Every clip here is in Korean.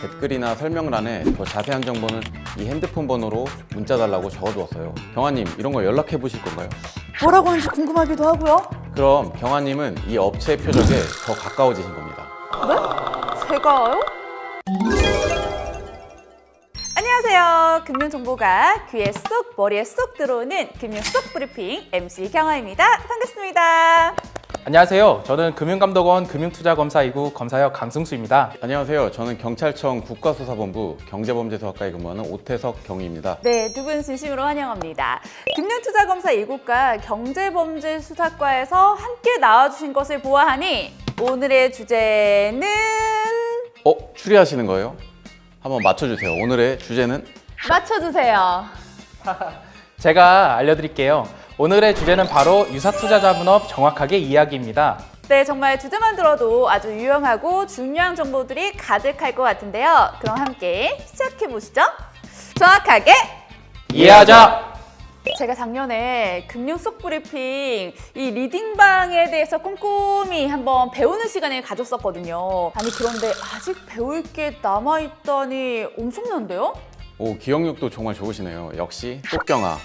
댓글이나 설명란에 더 자세한 정보는 이 핸드폰 번호로 문자 달라고 적어두었어요. 경아님, 이런 거 연락해 보실 건가요? 뭐라고 하는지 궁금하기도 하고요. 그럼 경아님은 이 업체의 표적에 더 가까워지신 겁니다. 네? 제가요? 안녕하세요. 금융정보가 귀에 쏙 머리에 쏙 들어오는 금융 쏙 브리핑 MC 경아입니다. 반갑습니다. 안녕하세요. 저는 금융감독원 금융투자검사2구 검사역 강승수입니다. 안녕하세요. 저는 경찰청 국가수사본부 경제범죄수사과에 근무하는 오태석 경위입니다. 네, 두 분 진심으로 환영합니다. 금융투자검사 2국과 경제범죄수사과에서 함께 나와주신 것을 보아하니 오늘의 주제는 추리하시는 거예요? 한번 맞춰주세요. 오늘의 주제는? 맞춰주세요. 제가 알려드릴게요. 오늘의 주제는 바로 유사투자자문업 정확하게 이야기입니다. 네, 정말 주제만 들어도 아주 유용하고 중요한 정보들이 가득할 것 같은데요. 그럼 함께 시작해보시죠. 정확하게 이해하자! 제가 작년에 금융 속 브리핑 이 리딩방에 대해서 꼼꼼히 한번 배우는 시간을 가졌었거든요. 아니 그런데 아직 배울 게 남아있다니 엄청난데요? 오, 기억력도 정말 좋으시네요. 역시 똑경아.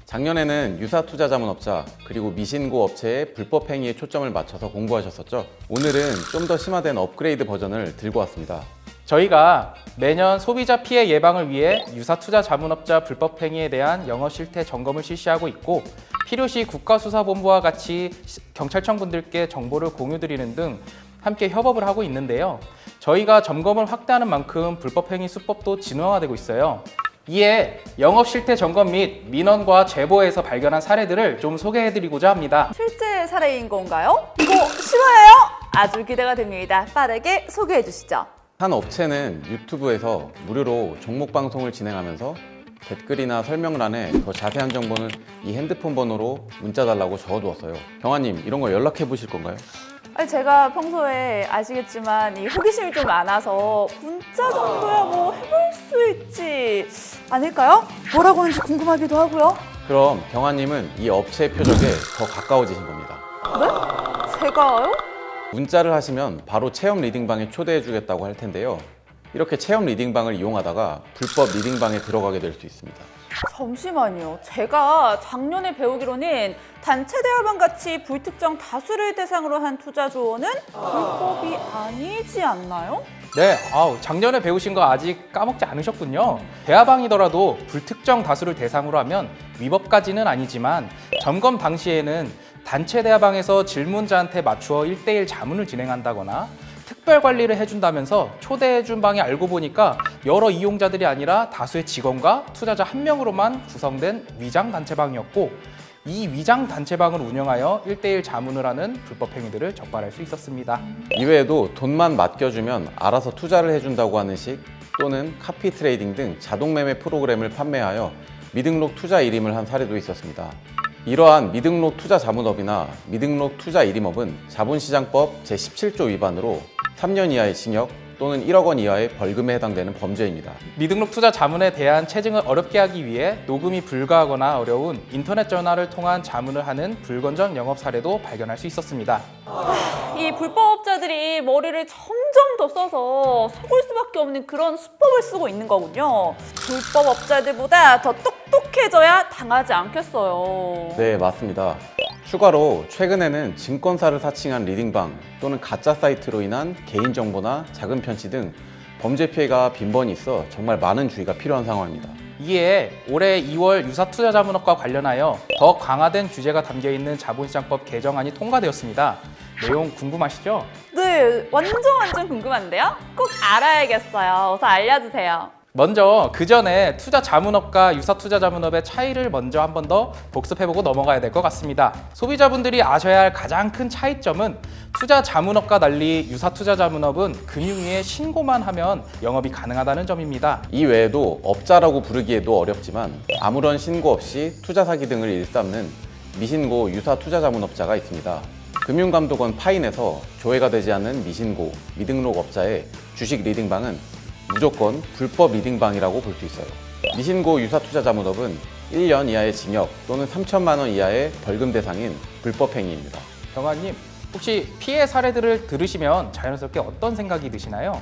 작년에는 유사투자자문업자 그리고 미신고 업체의 불법 행위에 초점을 맞춰서 공부하셨었죠. 오늘은 좀 더 심화된 업그레이드 버전을 들고 왔습니다. 저희가 매년 소비자 피해 예방을 위해 유사투자자문업자 불법 행위에 대한 영업 실태 점검을 실시하고 있고 필요시 국가수사본부와 같이 경찰청 분들께 정보를 공유드리는 등 함께 협업을 하고 있는데요. 저희가 점검을 확대하는 만큼 불법 행위 수법도 진화되고 있어요. 이에 영업 실태 점검 및 민원과 제보에서 발견한 사례들을 좀 소개해드리고자 합니다. 실제 사례인 건가요? 이거 실화예요? 아주 기대가 됩니다. 빠르게 소개해 주시죠. 한 업체는 유튜브에서 무료로 종목 방송을 진행하면서 댓글이나 설명란에 더 자세한 정보는 이 핸드폰 번호로 문자 달라고 적어두었어요. 경아님, 이런 거 연락해 보실 건가요? 아니, 제가 평소에 아시겠지만 이 호기심이 좀 많아서 문자 정도야 뭐 해볼 수 있지 않을까요? 뭐라고 하는지 궁금하기도 하고요. 그럼 경아님은 이 업체의 표적에 더 가까워지신 겁니다. 네? 제가요? 문자를 하시면 바로 체험 리딩방에 초대해 주겠다고 할 텐데요. 이렇게 체험 리딩방을 이용하다가 불법 리딩방에 들어가게 될 수 있습니다. 잠시만요. 제가 작년에 배우기로는 단체 대화방 같이 불특정 다수를 대상으로 한 투자 조언은 불법이 아니지 않나요? 네, 작년에 배우신 거 아직 까먹지 않으셨군요. 대화방이더라도 불특정 다수를 대상으로 하면 위법까지는 아니지만 점검 당시에는 단체 대화방에서 질문자한테 맞추어 1대1 자문을 진행한다거나 특별 관리를 해준다면서 초대해준 방이 알고 보니까 여러 이용자들이 아니라 다수의 직원과 투자자 한 명으로만 구성된 위장 단체방이었고 이 위장 단체방을 운영하여 1대1 자문을 하는 불법 행위들을 적발할 수 있었습니다. 이외에도 돈만 맡겨주면 알아서 투자를 해준다고 하는 식 또는 카피 트레이딩 등 자동 매매 프로그램을 판매하여 미등록 투자 일임을 한 사례도 있었습니다. 이러한 미등록 투자 자문업이나 미등록 투자 일임업은 자본시장법 제17조 위반으로 3년 이하의 징역 또는 1억 원 이하의 벌금에 해당되는 범죄입니다. 미등록 투자 자문에 대한 체증을 어렵게 하기 위해 녹음이 불가하거나 어려운 인터넷 전화를 통한 자문을 하는 불건전 영업 사례도 발견할 수 있었습니다. 이 불법업자들이 머리를 점점 더 써서 속을 수밖에 없는 그런 수법을 쓰고 있는 거군요. 불법업자들보다 더 똑똑해져야 당하지 않겠어요. 네, 맞습니다. 추가로 최근에는 증권사를 사칭한 리딩방 또는 가짜 사이트로 인한 개인정보나 자금 편취 등 범죄 피해가 빈번히 있어 정말 많은 주의가 필요한 상황입니다. 이에 올해 2월 유사투자자문업과 관련하여 더 강화된 규제가 담겨있는 자본시장법 개정안이 통과되었습니다. 내용 궁금하시죠? 네, 완전 궁금한데요? 꼭 알아야겠어요. 어서 알려주세요. 먼저 그 전에 투자자문업과 유사투자자문업의 차이를 먼저 한 번 더 복습해보고 넘어가야 될 것 같습니다. 소비자분들이 아셔야 할 가장 큰 차이점은 투자자문업과 달리 유사투자자문업은 금융위에 신고만 하면 영업이 가능하다는 점입니다. 이 외에도 업자라고 부르기에도 어렵지만 아무런 신고 없이 투자 사기 등을 일삼는 미신고 유사투자자문업자가 있습니다. 금융감독원 파인에서 조회가 되지 않는 미신고, 미등록 업자의 주식 리딩방은 무조건 불법 리딩방이라고 볼 수 있어요. 미신고 유사투자자문업은 1년 이하의 징역 또는 3천만 원 이하의 벌금 대상인 불법 행위입니다. 경아님, 혹시 피해 사례들을 들으시면 자연스럽게 어떤 생각이 드시나요?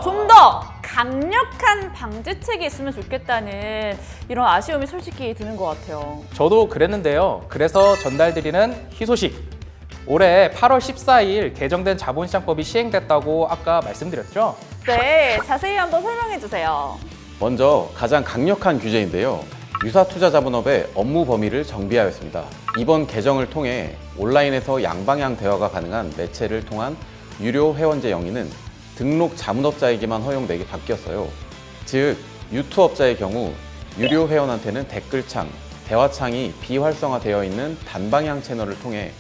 좀 더 강력한 방지책이 있으면 좋겠다는 이런 아쉬움이 솔직히 드는 것 같아요. 저도 그랬는데요. 그래서 전달드리는 희소식. 올해 8월 14일 개정된 자본시장법이 시행됐다고 아까 말씀드렸죠? 네, 자세히 한번 설명해 주세요. 먼저 가장 강력한 규제인데요. 유사투자자문업의 업무 범위를 정비하였습니다. 이번 개정을 통해 온라인에서 양방향 대화가 가능한 매체를 통한 유료 회원제 영위는 등록 자문업자에게만 허용되게 바뀌었어요. 즉, 유투업자의 경우 유료 회원한테는 댓글창, 대화창이 비활성화되어 있는 단방향 채널을 통해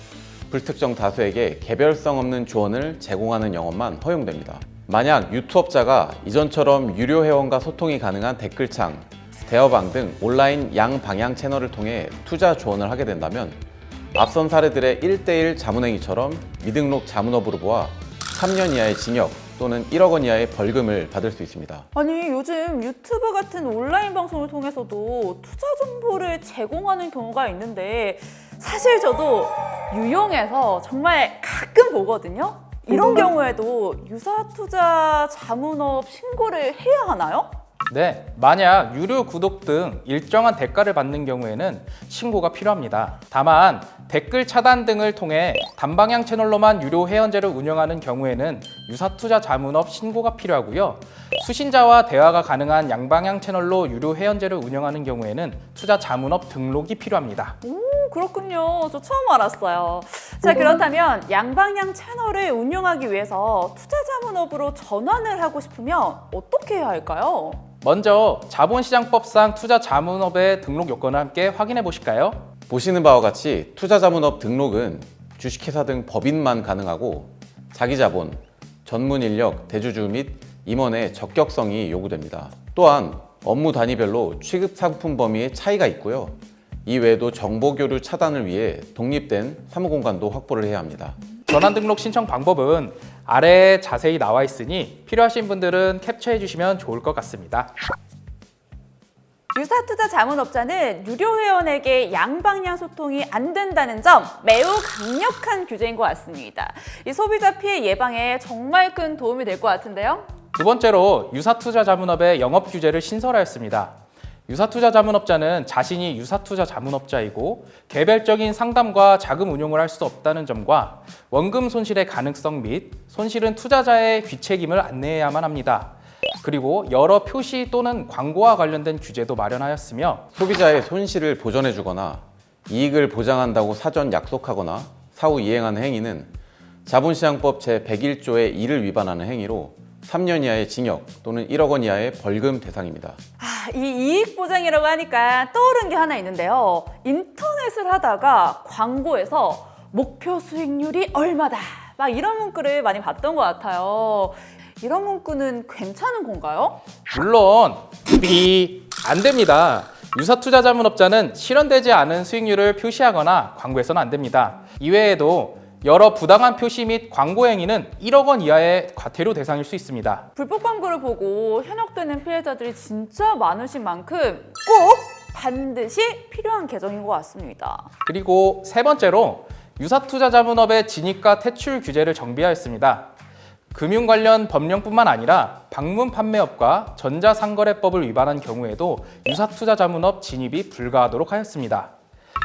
불특정 다수에게 개별성 없는 조언을 제공하는 영업만 허용됩니다. 만약 유투업자가 이전처럼 유료 회원과 소통이 가능한 댓글창, 대화방 등 온라인 양방향 채널을 통해 투자 조언을 하게 된다면 앞선 사례들의 1대1 자문행위처럼 미등록 자문업으로 보아 3년 이하의 징역 또는 1억 원 이하의 벌금을 받을 수 있습니다. 아니, 요즘 유튜브 같은 온라인 방송을 통해서도 투자 정보를 제공하는 경우가 있는데 사실 저도 유용해서 정말 가끔 보거든요. 이런 경우에도 유사투자 자문업 신고를 해야 하나요? 네, 만약 유료 구독 등 일정한 대가를 받는 경우에는 신고가 필요합니다. 다만 댓글 차단 등을 통해 단방향 채널로만 유료 회원제를 운영하는 경우에는 유사투자 자문업 신고가 필요하고요. 수신자와 대화가 가능한 양방향 채널로 유료 회원제를 운영하는 경우에는 투자 자문업 등록이 필요합니다. 그렇군요. 저 처음 알았어요. 자, 그렇다면 양방향 채널을 운영하기 위해서 투자 자문업으로 전환을 하고 싶으면 어떻게 해야 할까요? 먼저 자본시장법상 투자 자문업의 등록 요건을 함께 확인해 보실까요? 보시는 바와 같이 투자자문업 등록은 주식회사 등 법인만 가능하고 자기자본, 전문 인력, 대주주 및 임원의 적격성이 요구됩니다. 또한 업무 단위별로 취급 상품 범위의 차이가 있고요. 이 외에도 정보 교류 차단을 위해 독립된 사무공간도 확보를 해야 합니다. 전환 등록 신청 방법은 아래에 자세히 나와 있으니 필요하신 분들은 캡처해 주시면 좋을 것 같습니다. 유사투자 자문업자는 유료 회원에게 양방향 소통이 안 된다는 점 매우 강력한 규제인 것 같습니다. 이 소비자 피해 예방에 정말 큰 도움이 될 것 같은데요. 두 번째로 유사투자 자문업의 영업 규제를 신설하였습니다. 유사투자 자문업자는 자신이 유사투자 자문업자이고 개별적인 상담과 자금 운용을 할 수 없다는 점과 원금 손실의 가능성 및 손실은 투자자의 귀책임을 안내해야만 합니다. 그리고 여러 표시 또는 광고와 관련된 규제도 마련하였으며 소비자의 손실을 보전해주거나 이익을 보장한다고 사전 약속하거나 사후 이행하는 행위는 자본시장법 제101조의 2를 위반하는 행위로 3년 이하의 징역 또는 1억 원 이하의 벌금 대상입니다. 이 이익 보장이라고 하니까 떠오른 게 하나 있는데요. 인터넷을 하다가 광고에서 목표 수익률이 얼마다 막 이런 문구를 많이 봤던 것 같아요. 이런 문구는 괜찮은 건가요? 물론 안 됩니다. 유사투자 자문업자는 실현되지 않은 수익률을 표시하거나 광고해서는 안 됩니다. 이외에도 여러 부당한 표시 및 광고 행위는 1억 원 이하의 과태료 대상일 수 있습니다. 불법 광고를 보고 현혹되는 피해자들이 진짜 많으신 만큼 꼭 반드시 필요한 개정인 것 같습니다. 그리고 세 번째로 유사투자 자문업의 진입과 퇴출 규제를 정비하였습니다. 금융 관련 법령뿐만 아니라 방문 판매업과 전자상거래법을 위반한 경우에도 유사투자 자문업 진입이 불가하도록 하였습니다.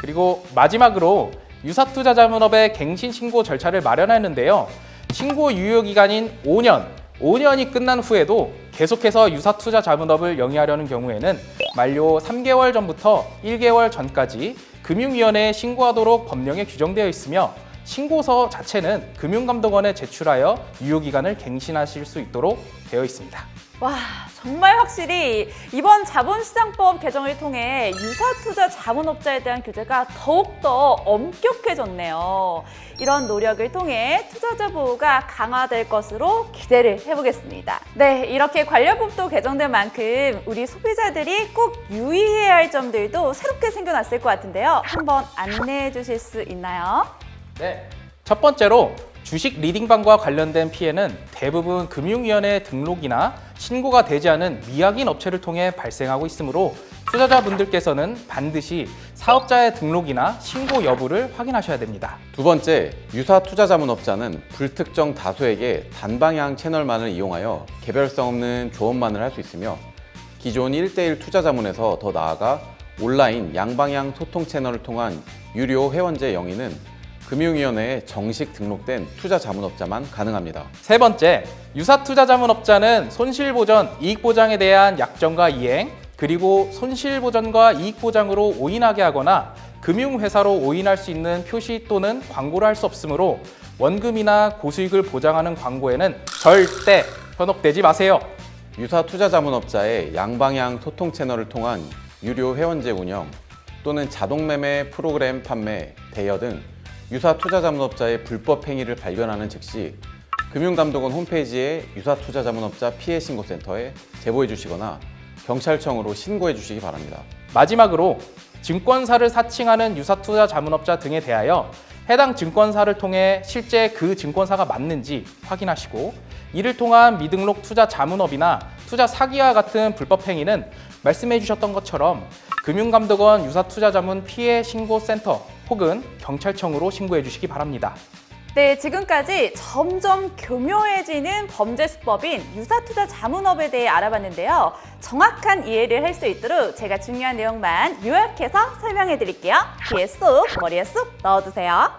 그리고 마지막으로 유사투자 자문업의 갱신 신고 절차를 마련했는데요. 신고 유효기간인 5년이 끝난 후에도 계속해서 유사투자 자문업을 영위하려는 경우에는 만료 3개월 전부터 1개월 전까지 금융위원회에 신고하도록 법령에 규정되어 있으며 신고서 자체는 금융감독원에 제출하여 유효기간을 갱신하실 수 있도록 되어 있습니다. 와, 정말 확실히 이번 자본시장법 개정을 통해 유사투자 자문업자에 대한 규제가 더욱더 엄격해졌네요. 이런 노력을 통해 투자자 보호가 강화될 것으로 기대를 해보겠습니다. 네, 이렇게 관련법도 개정된 만큼 우리 소비자들이 꼭 유의해야 할 점들도 새롭게 생겨났을 것 같은데요. 한번 안내해 주실 수 있나요? 네. 첫 번째로 주식 리딩방과 관련된 피해는 대부분 금융위원회 등록이나 신고가 되지 않은 미확인 업체를 통해 발생하고 있으므로 투자자분들께서는 반드시 사업자의 등록이나 신고 여부를 확인하셔야 됩니다. 두 번째, 유사 투자자문업자는 불특정 다수에게 단방향 채널만을 이용하여 개별성 없는 조언만을 할 수 있으며 기존 1대1 투자자문에서 더 나아가 온라인 양방향 소통 채널을 통한 유료 회원제 영위는 금융위원회에 정식 등록된 투자자문업자만 가능합니다. 세 번째, 유사 투자자문업자는 손실보전, 이익보장에 대한 약정과 이행, 그리고 손실보전과 이익보장으로 오인하게 하거나 금융회사로 오인할 수 있는 표시 또는 광고를 할 수 없으므로 원금이나 고수익을 보장하는 광고에는 절대 현혹되지 마세요. 유사 투자자문업자의 양방향 소통 채널을 통한 유료 회원제 운영 또는 자동매매 프로그램 판매, 대여 등 유사 투자자문업자의 불법 행위를 발견하는 즉시 금융감독원 홈페이지에 유사 투자자문업자 피해신고센터에 제보해 주시거나 경찰청으로 신고해 주시기 바랍니다. 마지막으로 증권사를 사칭하는 유사 투자자문업자 등에 대하여 해당 증권사를 통해 실제 그 증권사가 맞는지 확인하시고 이를 통한 미등록 투자 자문업이나 투자 사기와 같은 불법 행위는 말씀해 주셨던 것처럼 금융감독원 유사투자자문 피해신고센터 혹은 경찰청으로 신고해 주시기 바랍니다. 네, 지금까지 점점 교묘해지는 범죄 수법인 유사투자 자문업에 대해 알아봤는데요. 정확한 이해를 할 수 있도록 제가 중요한 내용만 요약해서 설명해 드릴게요. 귀에 쏙, 머리에 쏙 넣어두세요.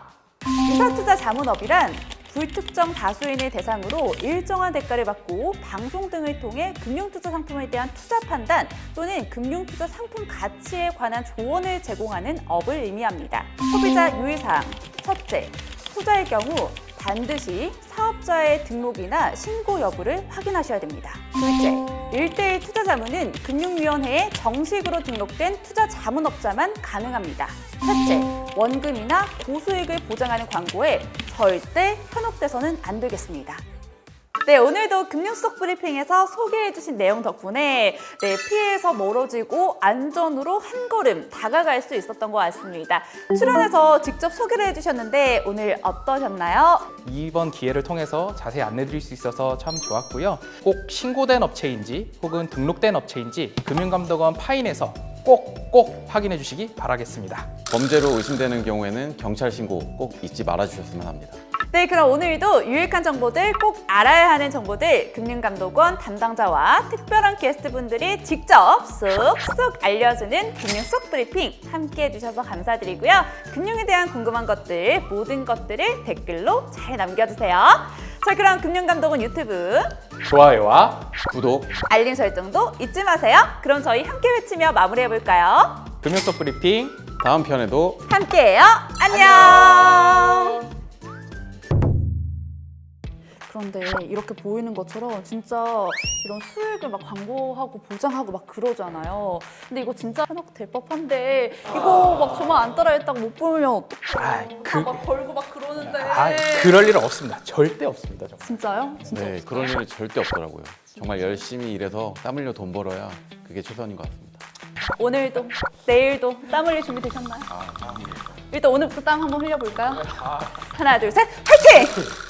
유사투자 자문업이란 불특정 다수인을 대상으로 일정한 대가를 받고 방송 등을 통해 금융투자 상품에 대한 투자 판단 또는 금융투자 상품 가치에 관한 조언을 제공하는 업을 의미합니다. 소비자 유의사항 첫째, 투자의 경우 반드시 사업자의 등록이나 신고 여부를 확인하셔야 됩니다. 둘째, 1대1 투자자문은 금융위원회에 정식으로 등록된 투자자문업자만 가능합니다. 셋째, 원금이나 고수익을 보장하는 광고에 절대 현혹돼서는 안 되겠습니다. 네, 오늘도 금융 속 브리핑에서 소개해주신 내용 덕분에 피해에서 멀어지고 안전으로 한 걸음 다가갈 수 있었던 것 같습니다. 출연해서 직접 소개를 해주셨는데 오늘 어떠셨나요? 이번 기회를 통해서 자세히 안내드릴 수 있어서 참 좋았고요. 꼭 신고된 업체인지 혹은 등록된 업체인지 금융감독원 파인에서 꼭 확인해 주시기 바라겠습니다. 범죄로 의심되는 경우에는 경찰 신고 꼭 잊지 말아 주셨으면 합니다. 네, 그럼 오늘도 유익한 정보들, 꼭 알아야 하는 정보들 금융감독원 담당자와 특별한 게스트분들이 직접 쏙쏙 알려주는 금융 속 브리핑 함께해 주셔서 감사드리고요. 금융에 대한 궁금한 것들, 모든 것들을 댓글로 잘 남겨주세요. 자, 그럼 금융감독원 유튜브 좋아요와 구독, 알림 설정도 잊지 마세요. 그럼 저희 함께 외치며 마무리해볼까요? 금융 속 브리핑 다음 편에도 함께해요. 안녕. 그런데 이렇게 보이는 것처럼 진짜 이런 수익을 막 광고하고 보장하고 막 그러잖아요. 근데 이거 진짜 현혹될 법한데 이거 막 저만 안 따라했다고 못 보면 어떡해. 막 벌고 막 그러는데. 그럴 일은 없습니다. 절대 없습니다. 정말. 진짜요? 진짜 네, 그런 일이 절대 없더라고요. 정말 열심히 일해서 땀 흘려 돈 벌어야 그게 최선인 것 같습니다. 오늘도 내일도 땀 흘릴 준비 되셨나요? 일단 오늘부터 땀 한번 흘려볼까요? 하나 둘 셋, 화이팅!